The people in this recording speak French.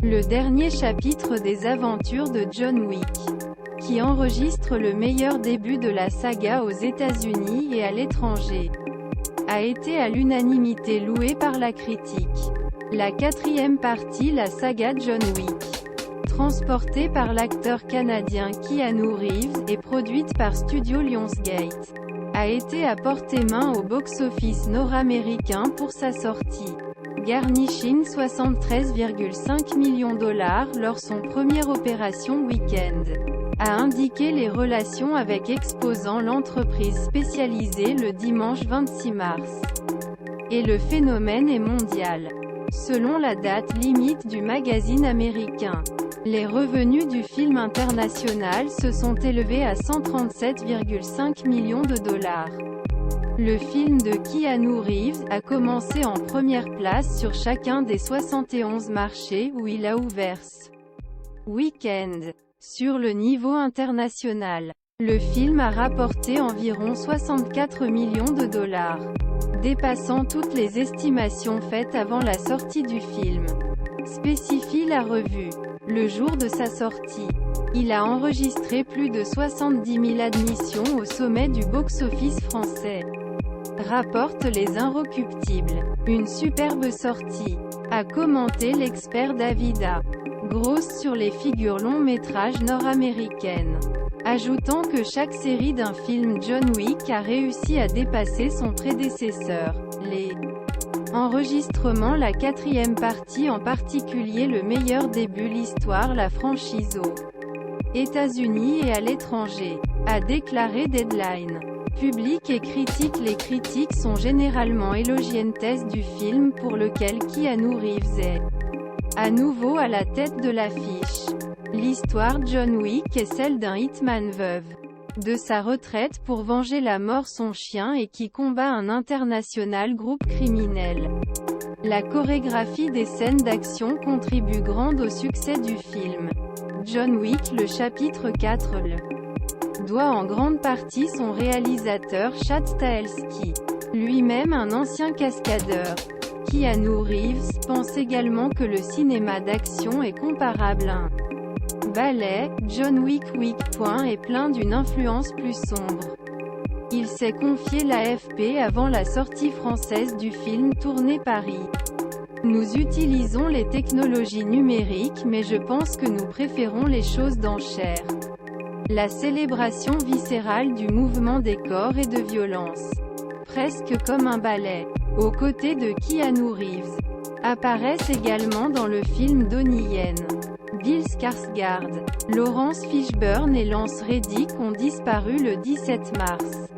le dernier chapitre des aventures de John Wick, qui enregistre le meilleur début de la saga aux États-Unis et à l'étranger, a été à l'unanimité loué par la critique. La quatrième partie, la saga John Wick, transportée par l'acteur canadien Keanu Reeves et produite par Studio Lionsgate, a été à portée main au box-office nord-américain pour sa sortie, garnissant 73,5 millions de dollars lors son première opération week-end, a indiqué les relations avec Exposant, l'entreprise spécialisée le dimanche 26 mars. Et le phénomène est mondial. Selon la date limite du magazine américain, les revenus du film international se sont élevés à 137,5 millions de dollars. Le film de Keanu Reeves a commencé en première place sur chacun des 71 marchés où il a ouvert ce week-end. Sur le niveau international, le film a rapporté environ 64 millions de dollars, dépassant toutes les estimations faites avant la sortie du film, spécifie la revue. Le jour de sa sortie, il a enregistré plus de 70 000 admissions au sommet du box-office français, rapportent les Inrecuptibles. Une superbe sortie, a commenté l'expert Davida Gross sur les figures long-métrages nord-américaines, ajoutant que chaque série d'un film John Wick a réussi à dépasser son prédécesseur. Les enregistrements, la quatrième partie en particulier, le meilleur début, l'histoire, la franchise aux États-Unis et à l'étranger, a déclaré Deadline. Public et critique. Les critiques sont généralement élogieuses du film pour lequel Keanu Reeves est à nouveau à la tête de l'affiche. L'histoire John Wick est celle d'un hitman veuve de sa retraite pour venger la mort son chien et qui combat un international groupe criminel. La chorégraphie des scènes d'action contribue grande au succès du film. John Wick, le chapitre 4 doit en grande partie son réalisateur Chad Stahelski, lui-même un ancien cascadeur. Keanu Reeves pense également que le cinéma d'action est comparable à un ballet. John Wick est plein d'une influence plus sombre. Il s'est confié l'AFP avant la sortie française du film tourné Paris. Nous utilisons les technologies numériques mais je pense que nous préférons les choses dans chair. La célébration viscérale du mouvement des corps et de violence. Presque comme un ballet. Aux côtés de Keanu Reeves, apparaissent également dans le film Donnie Yen, Bill Skarsgård, Laurence Fishburne et Lance Reddick ont disparu le 17 mars.